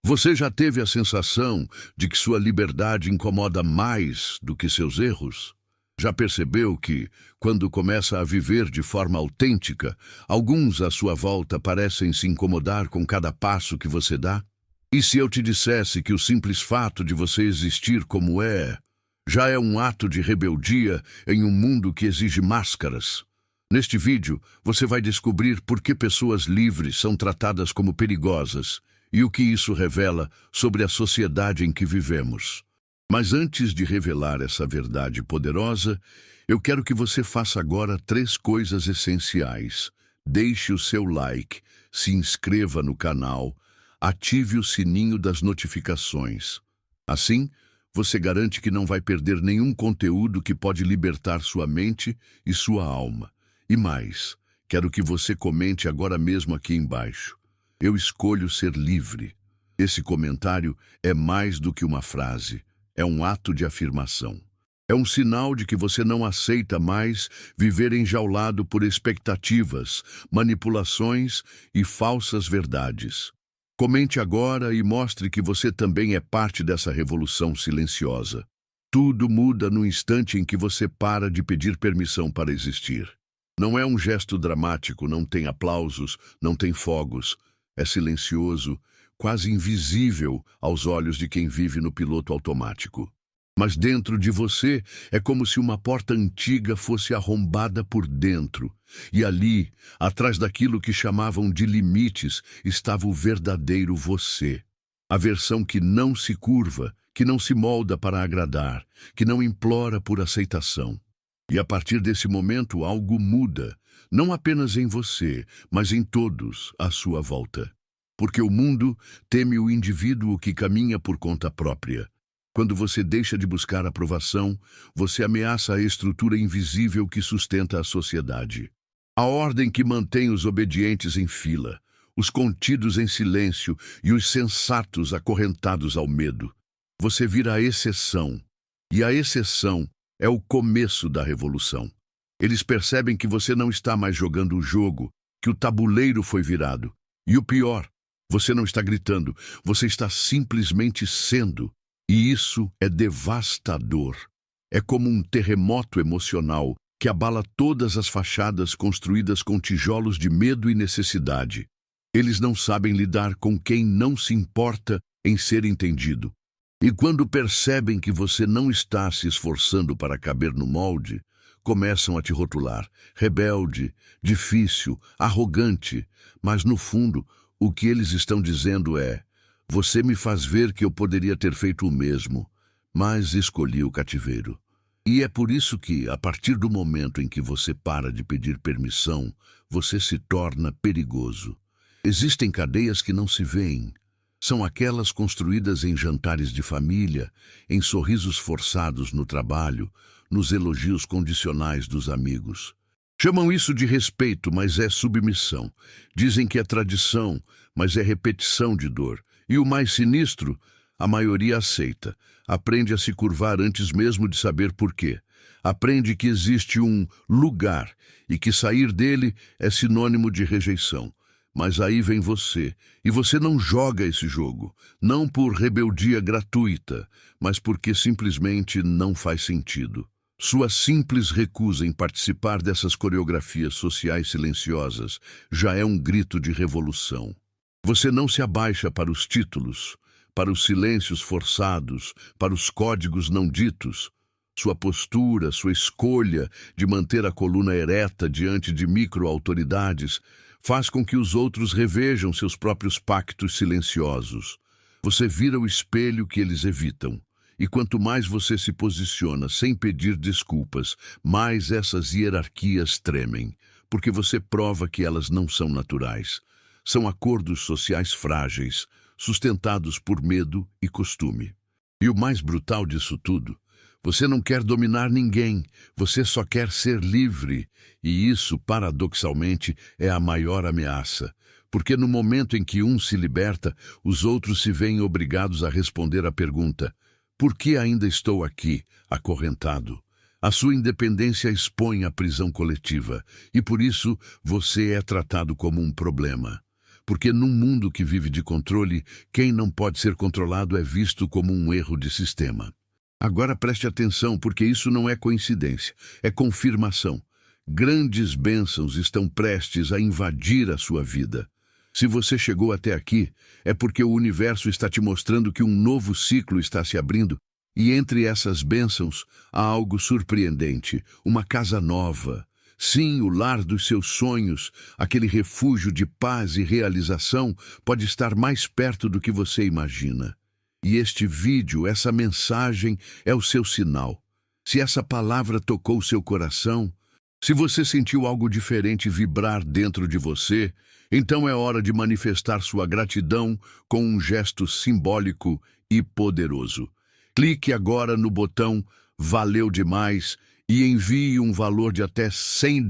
Você já teve a sensação de que sua liberdade incomoda mais do que seus erros? Já percebeu que, quando começa a viver de forma autêntica, alguns à sua volta parecem se incomodar com cada passo que você dá? E se eu te dissesse que o simples fato de você existir como é, já é um ato de rebeldia em um mundo que exige máscaras? Neste vídeo, você vai descobrir por que pessoas livres são tratadas como perigosas e o que isso revela sobre a sociedade em que vivemos. Mas antes de revelar essa verdade poderosa, eu quero que você faça agora 3 coisas essenciais. Deixe o seu like, se inscreva no canal, ative o sininho das notificações. Assim, você garante que não vai perder nenhum conteúdo que pode libertar sua mente e sua alma. E mais, quero que você comente agora mesmo aqui embaixo: eu escolho ser livre. Esse comentário é mais do que uma frase, é um ato de afirmação. É um sinal de que você não aceita mais viver enjaulado por expectativas, manipulações e falsas verdades. Comente agora e mostre que você também é parte dessa revolução silenciosa. Tudo muda no instante em que você para de pedir permissão para existir. Não é um gesto dramático, não tem aplausos, não tem fogos. É silencioso, quase invisível aos olhos de quem vive no piloto automático. Mas dentro de você é como se uma porta antiga fosse arrombada por dentro. E ali, atrás daquilo que chamavam de limites, estava o verdadeiro você. A versão que não se curva, que não se molda para agradar, que não implora por aceitação. E a partir desse momento algo muda, não apenas em você, mas em todos à sua volta. Porque o mundo teme o indivíduo que caminha por conta própria. Quando você deixa de buscar aprovação, você ameaça a estrutura invisível que sustenta a sociedade. A ordem que mantém os obedientes em fila, os contidos em silêncio e os sensatos acorrentados ao medo. Você vira a exceção, e a exceção é o começo da revolução. Eles percebem que você não está mais jogando o jogo, que o tabuleiro foi virado. E o pior, você não está gritando, você está simplesmente sendo. E isso é devastador. É como um terremoto emocional que abala todas as fachadas construídas com tijolos de medo e necessidade. Eles não sabem lidar com quem não se importa em ser entendido. E quando percebem que você não está se esforçando para caber no molde, começam a te rotular: rebelde, difícil, arrogante. Mas no fundo, o que eles estão dizendo é: você me faz ver que eu poderia ter feito o mesmo, mas escolhi o cativeiro. E é por isso que, a partir do momento em que você para de pedir permissão, você se torna perigoso. Existem cadeias que não se veem. São aquelas construídas em jantares de família, em sorrisos forçados no trabalho, nos elogios condicionais dos amigos. Chamam isso de respeito, mas é submissão. Dizem que é tradição, mas é repetição de dor. E o mais sinistro, a maioria aceita. Aprende a se curvar antes mesmo de saber por quê. Aprende que existe um lugar e que sair dele é sinônimo de rejeição. Mas aí vem você, e você não joga esse jogo, não por rebeldia gratuita, mas porque simplesmente não faz sentido. Sua simples recusa em participar dessas coreografias sociais silenciosas já é um grito de revolução. Você não se abaixa para os títulos, para os silêncios forçados, para os códigos não ditos. Sua postura, sua escolha de manter a coluna ereta diante de micro-autoridades faz com que os outros revejam seus próprios pactos silenciosos. Você vira o espelho que eles evitam. E quanto mais você se posiciona sem pedir desculpas, mais essas hierarquias tremem, porque você prova que elas não são naturais. São acordos sociais frágeis, sustentados por medo e costume. E o mais brutal disso tudo, você não quer dominar ninguém, você só quer ser livre. E isso, paradoxalmente, é a maior ameaça. Porque no momento em que um se liberta, os outros se veem obrigados a responder à pergunta: por que ainda estou aqui, acorrentado? A sua independência expõe a prisão coletiva, e por isso você é tratado como um problema. porque num mundo que vive de controle, quem não pode ser controlado é visto como um erro de sistema. Agora preste atenção, porque isso não é coincidência, é confirmação. Grandes bênçãos estão prestes a invadir a sua vida. Se você chegou até aqui, é porque o universo está te mostrando que um novo ciclo está se abrindo, e entre essas bênçãos há algo surpreendente, uma casa nova. Sim, o lar dos seus sonhos, aquele refúgio de paz e realização, pode estar mais perto do que você imagina. E este vídeo, essa mensagem, é o seu sinal. Se essa palavra tocou seu coração, se você sentiu algo diferente vibrar dentro de você, então é hora de manifestar sua gratidão com um gesto simbólico e poderoso. Clique agora no botão "Valeu demais" e envie um valor de até R$ 100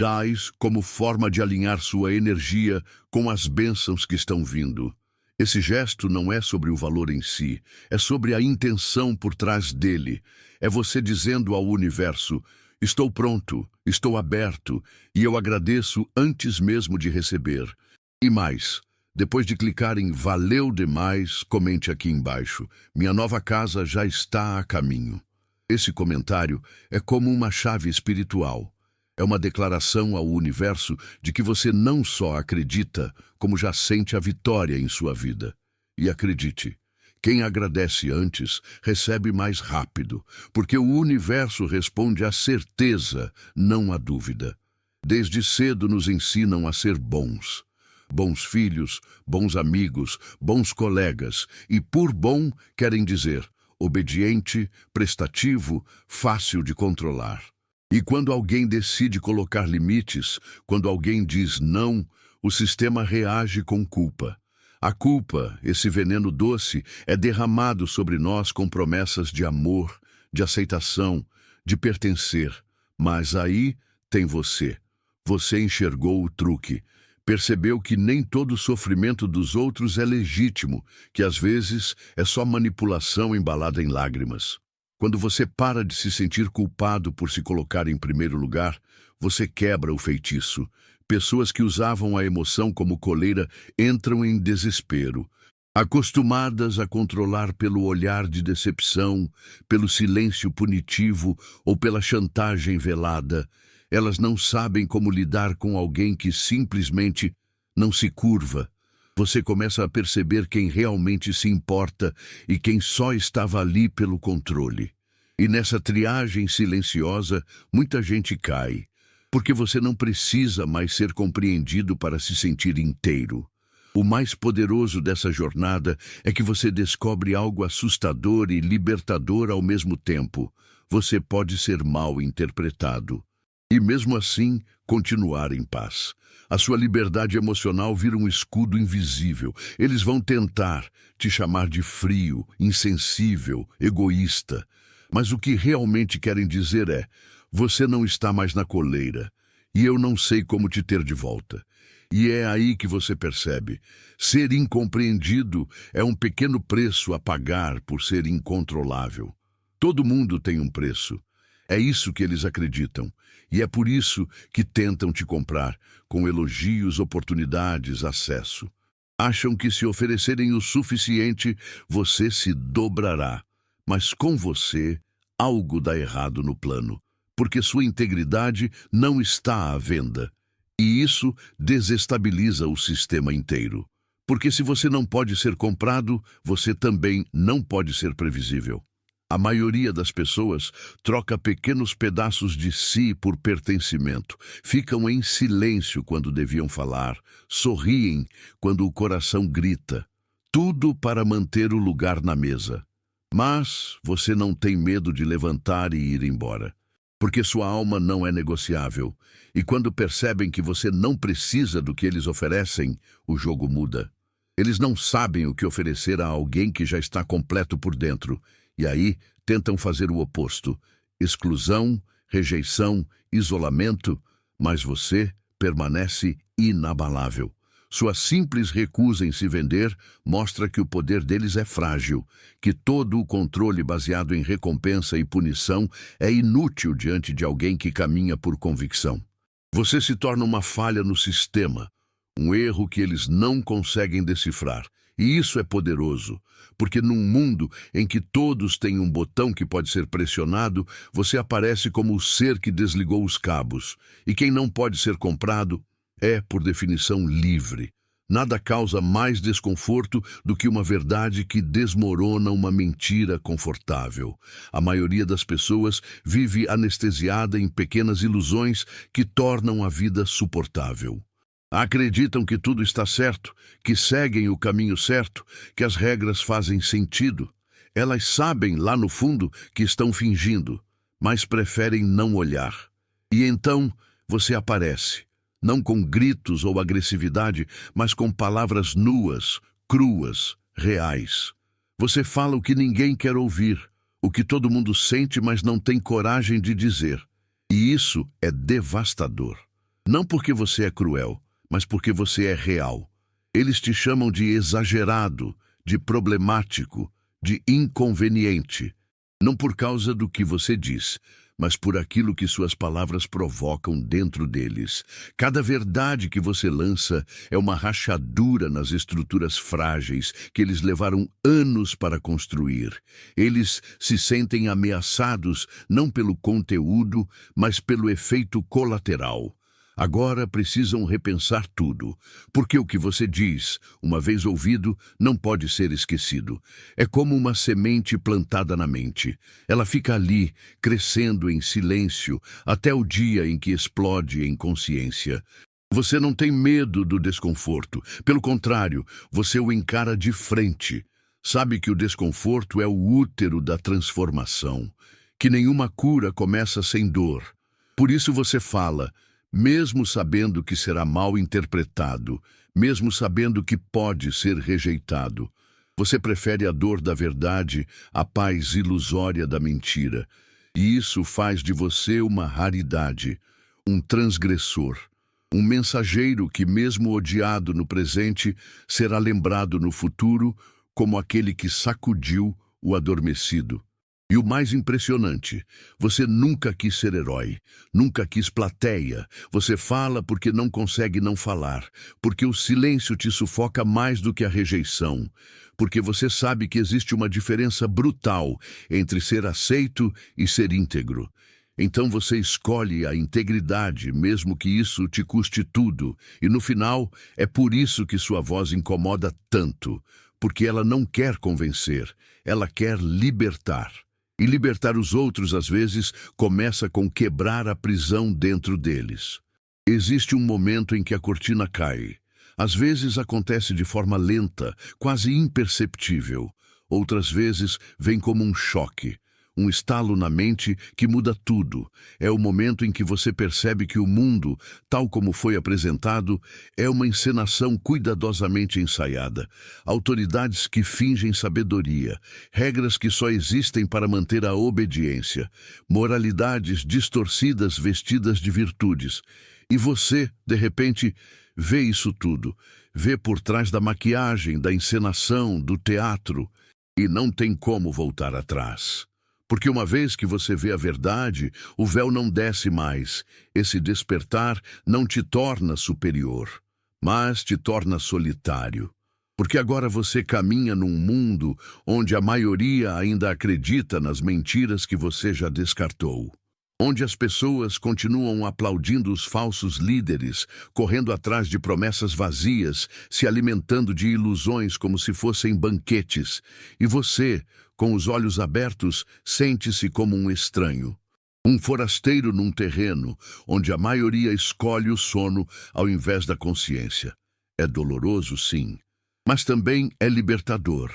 como forma de alinhar sua energia com as bênçãos que estão vindo. Esse gesto não é sobre o valor em si, é sobre a intenção por trás dele. É você dizendo ao universo: estou pronto, estou aberto, e eu agradeço antes mesmo de receber. E mais, depois de clicar em "Valeu demais", comente aqui embaixo: minha nova casa já está a caminho. Esse comentário é como uma chave espiritual. É uma declaração ao universo de que você não só acredita, como já sente a vitória em sua vida. E acredite, quem agradece antes, recebe mais rápido, porque o universo responde à certeza, não à dúvida. Desde cedo nos ensinam a ser bons. Bons filhos, bons amigos, bons colegas, e por bom querem dizer obediente, prestativo, fácil de controlar. E quando alguém decide colocar limites, quando alguém diz não, o sistema reage com culpa. A culpa, esse veneno doce, é derramado sobre nós com promessas de amor, de aceitação, de pertencer. Mas aí tem você. Você enxergou o truque. Percebeu que nem todo o sofrimento dos outros é legítimo, que às vezes é só manipulação embalada em lágrimas. Quando você para de se sentir culpado por se colocar em primeiro lugar, você quebra o feitiço. Pessoas que usavam a emoção como coleira entram em desespero. Acostumadas a controlar pelo olhar de decepção, pelo silêncio punitivo ou pela chantagem velada, elas não sabem como lidar com alguém que simplesmente não se curva. Você começa a perceber quem realmente se importa e quem só estava ali pelo controle. E nessa triagem silenciosa, muita gente cai, porque você não precisa mais ser compreendido para se sentir inteiro. O mais poderoso dessa jornada é que você descobre algo assustador e libertador ao mesmo tempo. Você pode ser mal interpretado e, mesmo assim, continuar em paz. A sua liberdade emocional vira um escudo invisível. Eles vão tentar te chamar de frio, insensível, egoísta. Mas o que realmente querem dizer é: você não está mais na coleira, e eu não sei como te ter de volta. E é aí que você percebe: ser incompreendido é um pequeno preço a pagar por ser incontrolável. Todo mundo tem um preço. É isso que eles acreditam, e é por isso que tentam te comprar, com elogios, oportunidades, acesso. Acham que se oferecerem o suficiente, você se dobrará. Mas com você, algo dá errado no plano, porque sua integridade não está à venda. E isso desestabiliza o sistema inteiro. Porque se você não pode ser comprado, você também não pode ser previsível. A maioria das pessoas troca pequenos pedaços de si por pertencimento, ficam em silêncio quando deviam falar, sorriem quando o coração grita, tudo para manter o lugar na mesa. Mas você não tem medo de levantar e ir embora, porque sua alma não é negociável, e quando percebem que você não precisa do que eles oferecem, o jogo muda. Eles não sabem o que oferecer a alguém que já está completo por dentro, e aí tentam fazer o oposto: exclusão, rejeição, isolamento, mas você permanece inabalável. Sua simples recusa em se vender mostra que o poder deles é frágil, que todo o controle baseado em recompensa e punição é inútil diante de alguém que caminha por convicção. Você se torna uma falha no sistema, um erro que eles não conseguem decifrar. E isso é poderoso, porque num mundo em que todos têm um botão que pode ser pressionado, você aparece como o ser que desligou os cabos. E quem não pode ser comprado é, por definição, livre. Nada causa mais desconforto do que uma verdade que desmorona uma mentira confortável. A maioria das pessoas vive anestesiada em pequenas ilusões que tornam a vida suportável. Acreditam que tudo está certo, que seguem o caminho certo, que as regras fazem sentido. Elas sabem, lá no fundo, que estão fingindo, mas preferem não olhar. E então você aparece, não com gritos ou agressividade, mas com palavras nuas, cruas, reais. Você fala o que ninguém quer ouvir, o que todo mundo sente, mas não tem coragem de dizer. E isso é devastador. Não porque você é cruel, mas porque você é real. Eles te chamam de exagerado, de problemático, de inconveniente. Não por causa do que você diz, mas por aquilo que suas palavras provocam dentro deles. Cada verdade que você lança é uma rachadura nas estruturas frágeis que eles levaram anos para construir. Eles se sentem ameaçados não pelo conteúdo, mas pelo efeito colateral. Agora precisam repensar tudo, porque o que você diz, uma vez ouvido, não pode ser esquecido. É como uma semente plantada na mente. Ela fica ali, crescendo em silêncio, até o dia em que explode em consciência. Você não tem medo do desconforto. Pelo contrário, você o encara de frente. Sabe que o desconforto é o útero da transformação, que nenhuma cura começa sem dor. Por isso você fala, mesmo sabendo que será mal interpretado, mesmo sabendo que pode ser rejeitado. Você prefere a dor da verdade à paz ilusória da mentira. E isso faz de você uma raridade, um transgressor, um mensageiro que, mesmo odiado no presente, será lembrado no futuro como aquele que sacudiu o adormecido. E o mais impressionante, você nunca quis ser herói, nunca quis plateia. Você fala porque não consegue não falar, porque o silêncio te sufoca mais do que a rejeição, porque você sabe que existe uma diferença brutal entre ser aceito e ser íntegro. Então você escolhe a integridade, mesmo que isso te custe tudo, e no final é por isso que sua voz incomoda tanto, porque ela não quer convencer, ela quer libertar. E libertar os outros, às vezes, começa com quebrar a prisão dentro deles. Existe um momento em que a cortina cai. Às vezes acontece de forma lenta, quase imperceptível. Outras vezes vem como um choque, um estalo na mente que muda tudo. É o momento em que você percebe que o mundo, tal como foi apresentado, é uma encenação cuidadosamente ensaiada. Autoridades que fingem sabedoria, regras que só existem para manter a obediência, moralidades distorcidas vestidas de virtudes. E você, de repente, vê isso tudo, vê por trás da maquiagem, da encenação, do teatro, e não tem como voltar atrás. Porque uma vez que você vê a verdade, o véu não desce mais. Esse despertar não te torna superior, mas te torna solitário. Porque agora você caminha num mundo onde a maioria ainda acredita nas mentiras que você já descartou. Onde as pessoas continuam aplaudindo os falsos líderes, correndo atrás de promessas vazias, se alimentando de ilusões como se fossem banquetes. E você, com os olhos abertos, sente-se como um estranho. Um forasteiro num terreno onde a maioria escolhe o sono ao invés da consciência. É doloroso, sim, mas também é libertador.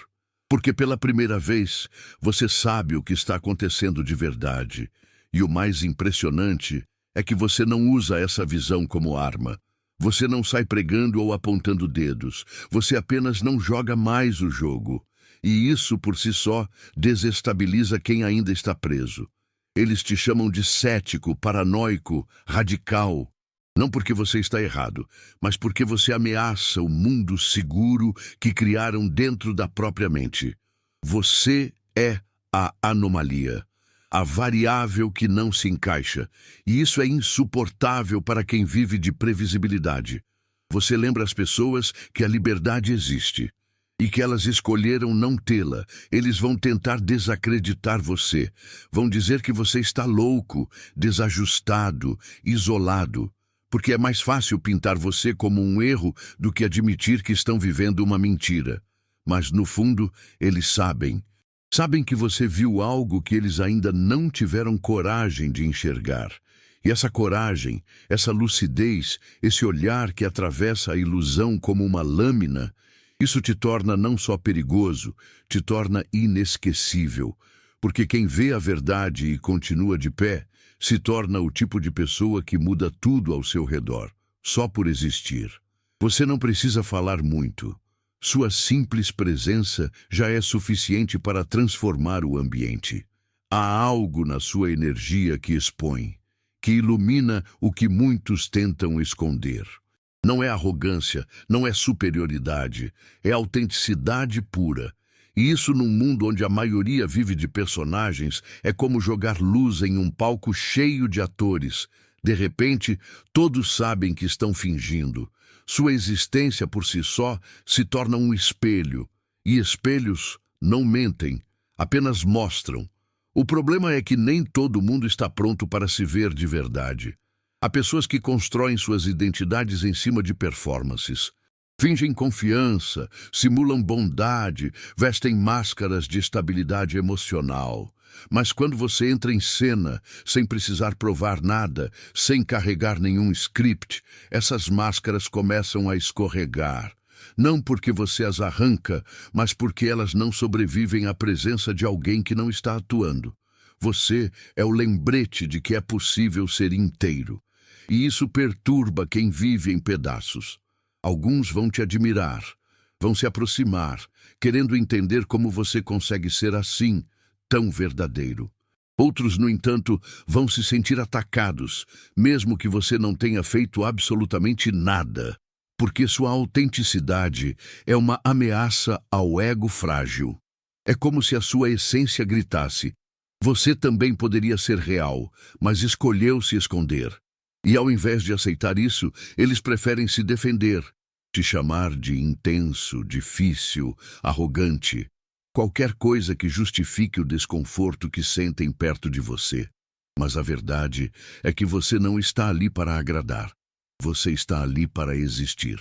Porque pela primeira vez você sabe o que está acontecendo de verdade. E o mais impressionante é que você não usa essa visão como arma. Você não sai pregando ou apontando dedos. Você apenas não joga mais o jogo. E isso, por si só, desestabiliza quem ainda está preso. Eles te chamam de cético, paranoico, radical. Não porque você está errado, mas porque você ameaça o mundo seguro que criaram dentro da própria mente. Você é a anomalia, a variável que não se encaixa. E isso é insuportável para quem vive de previsibilidade. Você lembra às pessoas que a liberdade existe e que elas escolheram não tê-la. Eles vão tentar desacreditar você. Vão dizer que você está louco, desajustado, isolado, porque é mais fácil pintar você como um erro do que admitir que estão vivendo uma mentira. Mas, no fundo, eles sabem. Sabem que você viu algo que eles ainda não tiveram coragem de enxergar. E essa coragem, essa lucidez, esse olhar que atravessa a ilusão como uma lâmina, isso te torna não só perigoso, te torna inesquecível. Porque quem vê a verdade e continua de pé, se torna o tipo de pessoa que muda tudo ao seu redor, só por existir. Você não precisa falar muito. Sua simples presença já é suficiente para transformar o ambiente. Há algo na sua energia que expõe, que ilumina o que muitos tentam esconder. Não é arrogância, não é superioridade, é autenticidade pura. E isso num mundo onde a maioria vive de personagens é como jogar luz em um palco cheio de atores. De repente, todos sabem que estão fingindo. Sua existência por si só se torna um espelho. E espelhos não mentem, apenas mostram. O problema é que nem todo mundo está pronto para se ver de verdade. Há pessoas que constroem suas identidades em cima de performances. Fingem confiança, simulam bondade, vestem máscaras de estabilidade emocional. Mas quando você entra em cena, sem precisar provar nada, sem carregar nenhum script, essas máscaras começam a escorregar. Não porque você as arranca, mas porque elas não sobrevivem à presença de alguém que não está atuando. Você é o lembrete de que é possível ser inteiro. E isso perturba quem vive em pedaços. Alguns vão te admirar, vão se aproximar, querendo entender como você consegue ser assim, tão verdadeiro. Outros, no entanto, vão se sentir atacados, mesmo que você não tenha feito absolutamente nada, porque sua autenticidade é uma ameaça ao ego frágil. É como se a sua essência gritasse: você também poderia ser real, mas escolheu se esconder. E ao invés de aceitar isso, eles preferem se defender, te chamar de intenso, difícil, arrogante, qualquer coisa que justifique o desconforto que sentem perto de você. Mas a verdade é que você não está ali para agradar. Você está ali para existir.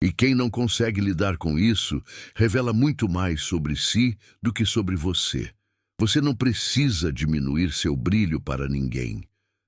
E quem não consegue lidar com isso, revela muito mais sobre si do que sobre você. Você não precisa diminuir seu brilho para ninguém.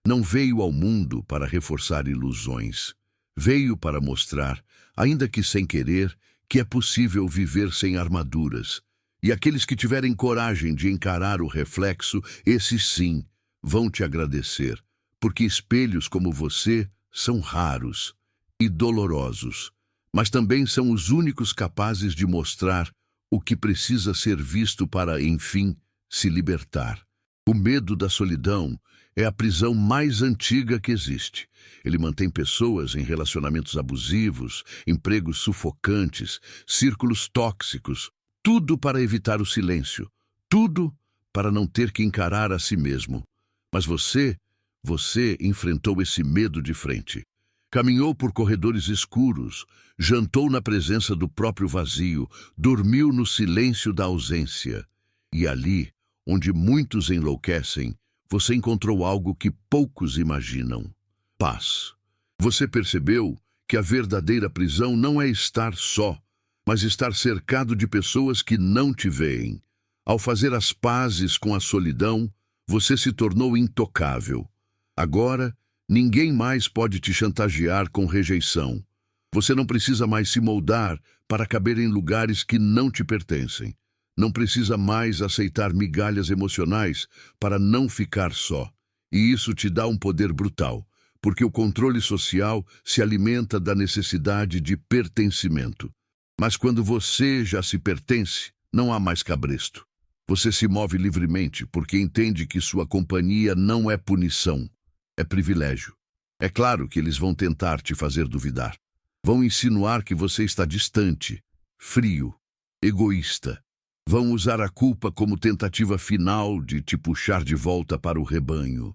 Não veio ao mundo para reforçar ilusões. Veio para mostrar, ainda que sem querer, que é possível viver sem armaduras. E aqueles que tiverem coragem de encarar o reflexo, esses sim, vão te agradecer, porque espelhos como você são raros e dolorosos, mas também são os únicos capazes de mostrar o que precisa ser visto para, enfim, se libertar. O medo da solidão é a prisão mais antiga que existe. Ele mantém pessoas em relacionamentos abusivos, empregos sufocantes, círculos tóxicos, tudo para evitar o silêncio, tudo para não ter que encarar a si mesmo. Mas você enfrentou esse medo de frente. Caminhou por corredores escuros, jantou na presença do próprio vazio, dormiu no silêncio da ausência. E ali, onde muitos enlouquecem, você encontrou algo que poucos imaginam: paz. Você percebeu que a verdadeira prisão não é estar só, mas estar cercado de pessoas que não te veem. Ao fazer as pazes com a solidão, você se tornou intocável. Agora, ninguém mais pode te chantagear com rejeição. Você não precisa mais se moldar para caber em lugares que não te pertencem. Não precisa mais aceitar migalhas emocionais para não ficar só. E isso te dá um poder brutal, porque o controle social se alimenta da necessidade de pertencimento. Mas quando você já se pertence, não há mais cabresto. Você se move livremente porque entende que sua companhia não é punição, é privilégio. É claro que eles vão tentar te fazer duvidar. Vão insinuar que você está distante, frio, egoísta. Vão usar a culpa como tentativa final de te puxar de volta para o rebanho.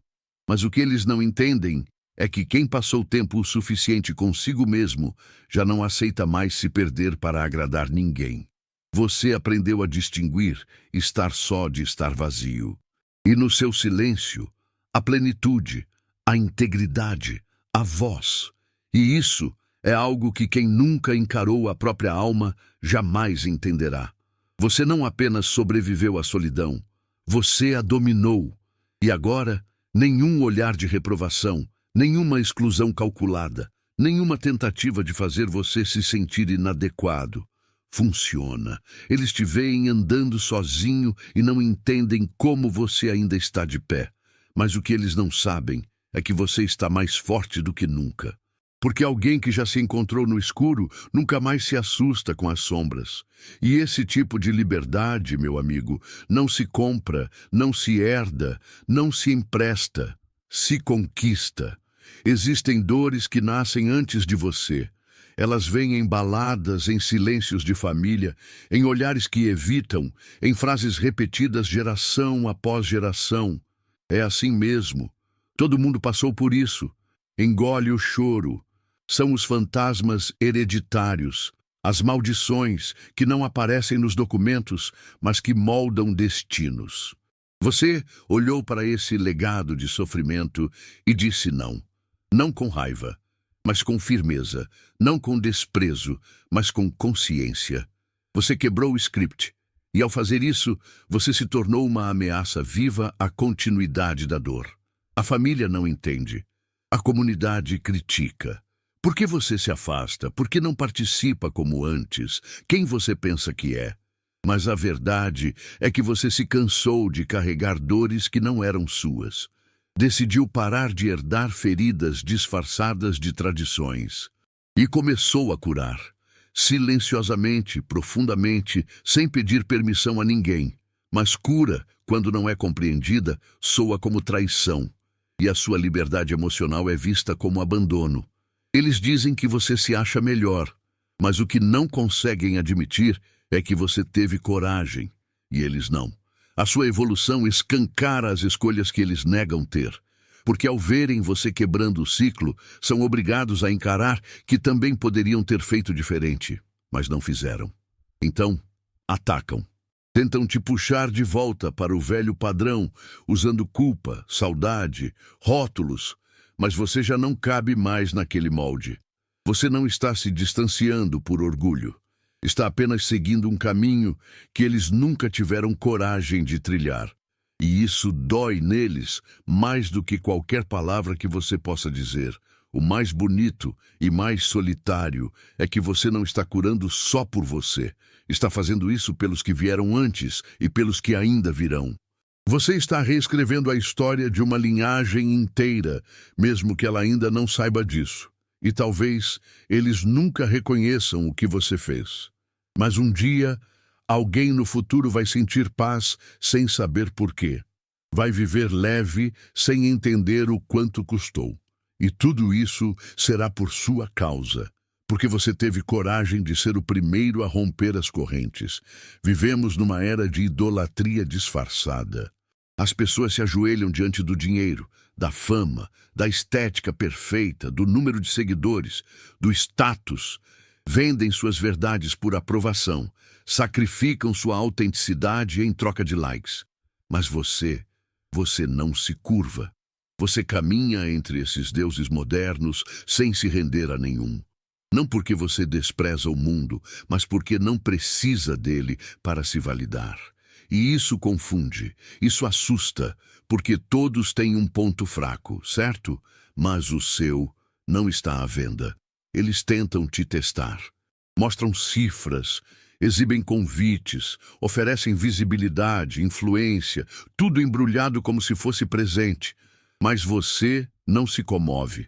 Mas o que eles não entendem é que quem passou tempo o suficiente consigo mesmo já não aceita mais se perder para agradar ninguém. Você aprendeu a distinguir estar só de estar vazio. E no seu silêncio, a plenitude, a integridade, a voz. E isso é algo que quem nunca encarou a própria alma jamais entenderá. Você não apenas sobreviveu à solidão, você a dominou. E agora, nenhum olhar de reprovação, nenhuma exclusão calculada, nenhuma tentativa de fazer você se sentir inadequado funciona. Eles te veem andando sozinho e não entendem como você ainda está de pé. Mas o que eles não sabem é que você está mais forte do que nunca. Porque alguém que já se encontrou no escuro nunca mais se assusta com as sombras. E esse tipo de liberdade, meu amigo, não se compra, não se herda, não se empresta, se conquista. Existem dores que nascem antes de você. Elas vêm embaladas em silêncios de família, em olhares que evitam, em frases repetidas geração após geração. É assim mesmo. Todo mundo passou por isso. Engole o choro. São os fantasmas hereditários, as maldições que não aparecem nos documentos, mas que moldam destinos. Você olhou para esse legado de sofrimento e disse não. Não com raiva, mas com firmeza. Não com desprezo, mas com consciência. Você quebrou o script. E ao fazer isso, você se tornou uma ameaça viva à continuidade da dor. A família não entende. A comunidade critica. Por que você se afasta? Por que não participa como antes? Quem você pensa que é? Mas a verdade é que você se cansou de carregar dores que não eram suas. Decidiu parar de herdar feridas disfarçadas de tradições. E começou a curar. Silenciosamente, profundamente, sem pedir permissão a ninguém. Mas cura, quando não é compreendida, soa como traição. E a sua liberdade emocional é vista como abandono. Eles dizem que você se acha melhor, mas o que não conseguem admitir é que você teve coragem, e eles não. A sua evolução escancara as escolhas que eles negam ter, porque ao verem você quebrando o ciclo, são obrigados a encarar que também poderiam ter feito diferente, mas não fizeram. Então, atacam. Tentam te puxar de volta para o velho padrão, usando culpa, saudade, rótulos, mas você já não cabe mais naquele molde. Você não está se distanciando por orgulho. Está apenas seguindo um caminho que eles nunca tiveram coragem de trilhar. E isso dói neles mais do que qualquer palavra que você possa dizer. O mais bonito e mais solitário é que você não está curando só por você. Está fazendo isso pelos que vieram antes e pelos que ainda virão. Você está reescrevendo a história de uma linhagem inteira, mesmo que ela ainda não saiba disso. E talvez eles nunca reconheçam o que você fez. Mas um dia, alguém no futuro vai sentir paz sem saber por quê. Vai viver leve sem entender o quanto custou. E tudo isso será por sua causa, porque você teve coragem de ser o primeiro a romper as correntes. Vivemos numa era de idolatria disfarçada. As pessoas se ajoelham diante do dinheiro, da fama, da estética perfeita, do número de seguidores, do status. Vendem suas verdades por aprovação, sacrificam sua autenticidade em troca de likes. Mas você não se curva. Você caminha entre esses deuses modernos sem se render a nenhum. Não porque você despreza o mundo, mas porque não precisa dele para se validar. E isso confunde, isso assusta, porque todos têm um ponto fraco, certo? Mas o seu não está à venda. Eles tentam te testar. Mostram cifras, exibem convites, oferecem visibilidade, influência, tudo embrulhado como se fosse presente. Mas você não se comove.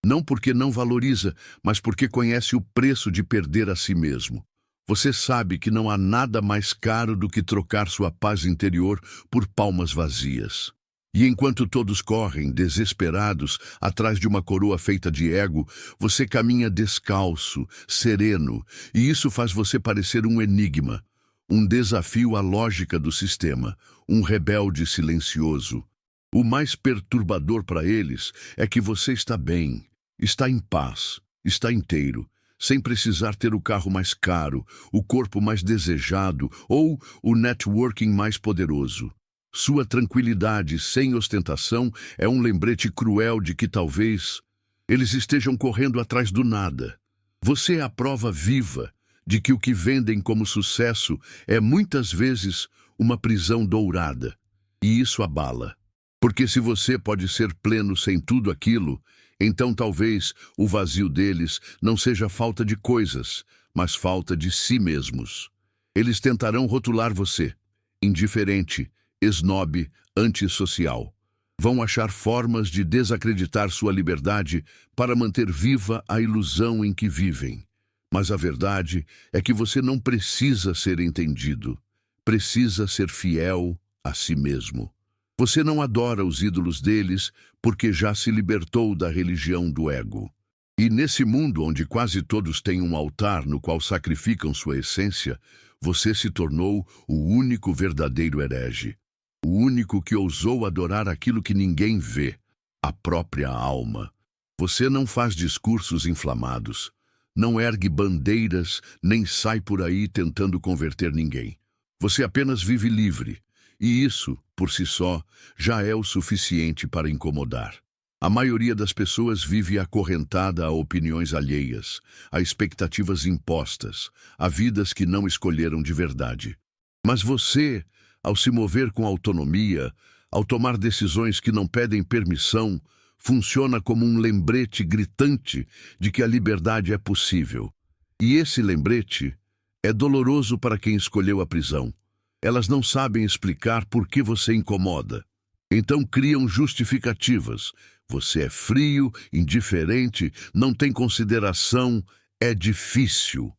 Não porque não valoriza, mas porque conhece o preço de perder a si mesmo. Você sabe que não há nada mais caro do que trocar sua paz interior por palmas vazias. E enquanto todos correm, desesperados, atrás de uma coroa feita de ego, você caminha descalço, sereno, e isso faz você parecer um enigma, um desafio à lógica do sistema, um rebelde silencioso. O mais perturbador para eles é que você está bem, está em paz, está inteiro, sem precisar ter o carro mais caro, o corpo mais desejado ou o networking mais poderoso. Sua tranquilidade sem ostentação é um lembrete cruel de que talvez eles estejam correndo atrás do nada. Você é a prova viva de que o que vendem como sucesso é muitas vezes uma prisão dourada. E isso abala. Porque se você pode ser pleno sem tudo aquilo, então talvez o vazio deles não seja falta de coisas, mas falta de si mesmos. Eles tentarão rotular você, indiferente, esnobe, antissocial. Vão achar formas de desacreditar sua liberdade para manter viva a ilusão em que vivem. Mas a verdade é que você não precisa ser entendido. Precisa ser fiel a si mesmo. Você não adora os ídolos deles porque já se libertou da religião do ego. E nesse mundo onde quase todos têm um altar no qual sacrificam sua essência, você se tornou o único verdadeiro herege. O único que ousou adorar aquilo que ninguém vê, a própria alma. Você não faz discursos inflamados, não ergue bandeiras, nem sai por aí tentando converter ninguém. Você apenas vive livre. E isso, por si só, já é o suficiente para incomodar. A maioria das pessoas vive acorrentada a opiniões alheias, a expectativas impostas, a vidas que não escolheram de verdade. Mas você, ao se mover com autonomia, ao tomar decisões que não pedem permissão, funciona como um lembrete gritante de que a liberdade é possível. E esse lembrete é doloroso para quem escolheu a prisão. Elas não sabem explicar por que você incomoda. Então criam justificativas. Você é frio, indiferente, não tem consideração, é difícil.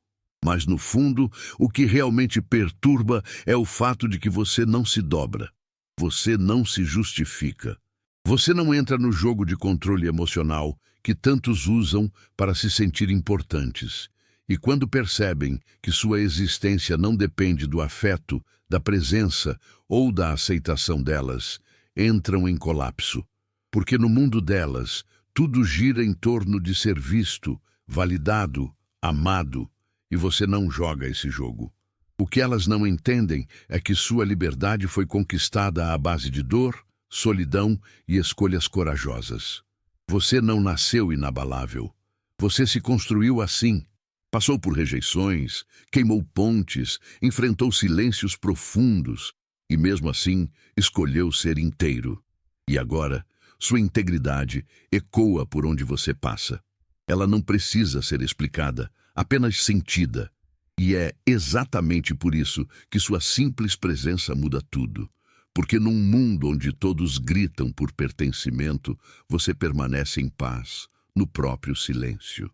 Mas no fundo, o que realmente perturba é o fato de que você não se dobra. Você não se justifica. Você não entra no jogo de controle emocional que tantos usam para se sentir importantes. E quando percebem que sua existência não depende do afeto, da presença ou da aceitação delas, entram em colapso. Porque no mundo delas, tudo gira em torno de ser visto, validado, amado, e você não joga esse jogo. O que elas não entendem é que sua liberdade foi conquistada à base de dor, solidão e escolhas corajosas. Você não nasceu inabalável. Você se construiu assim. Passou por rejeições, queimou pontes, enfrentou silêncios profundos e, mesmo assim, escolheu ser inteiro. E agora, sua integridade ecoa por onde você passa. Ela não precisa ser explicada, apenas sentida. E é exatamente por isso que sua simples presença muda tudo. Porque num mundo onde todos gritam por pertencimento, você permanece em paz, no próprio silêncio.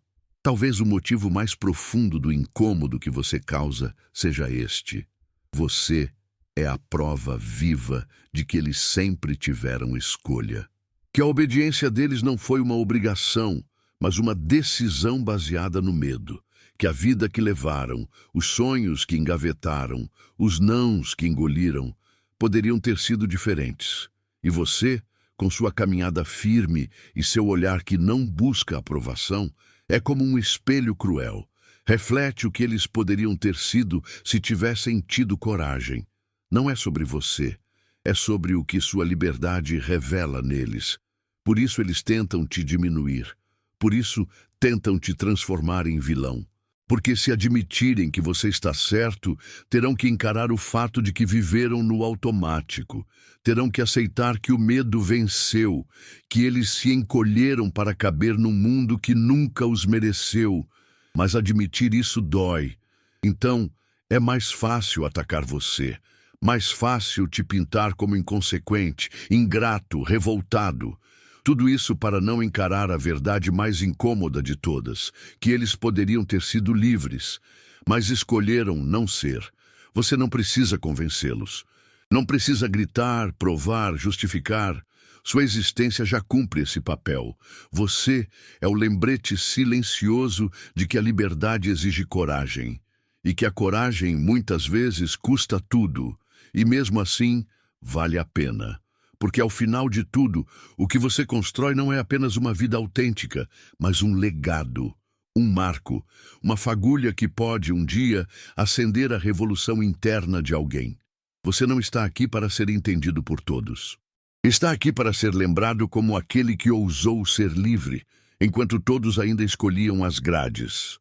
Talvez o motivo mais profundo do incômodo que você causa seja este. Você é a prova viva de que eles sempre tiveram escolha. Que a obediência deles não foi uma obrigação, mas uma decisão baseada no medo. Que a vida que levaram, os sonhos que engavetaram, os nãos que engoliram, poderiam ter sido diferentes. E você, com sua caminhada firme e seu olhar que não busca aprovação, é como um espelho cruel. Reflete o que eles poderiam ter sido se tivessem tido coragem. Não é sobre você, é sobre o que sua liberdade revela neles. Por isso eles tentam te diminuir. Por isso tentam te transformar em vilão. Porque se admitirem que você está certo, terão que encarar o fato de que viveram no automático. Terão que aceitar que o medo venceu, que eles se encolheram para caber num mundo que nunca os mereceu. Mas admitir isso dói. Então, é mais fácil atacar você. Mais fácil te pintar como inconsequente, ingrato, revoltado. Tudo isso para não encarar a verdade mais incômoda de todas, que eles poderiam ter sido livres, mas escolheram não ser. Você não precisa convencê-los. Não precisa gritar, provar, justificar. Sua existência já cumpre esse papel. Você é o lembrete silencioso de que a liberdade exige coragem. E que a coragem, muitas vezes, custa tudo. E mesmo assim, vale a pena. Porque ao final de tudo, o que você constrói não é apenas uma vida autêntica, mas um legado, um marco, uma fagulha que pode, um dia, acender a revolução interna de alguém. Você não está aqui para ser entendido por todos. Está aqui para ser lembrado como aquele que ousou ser livre, enquanto todos ainda escolhiam as grades.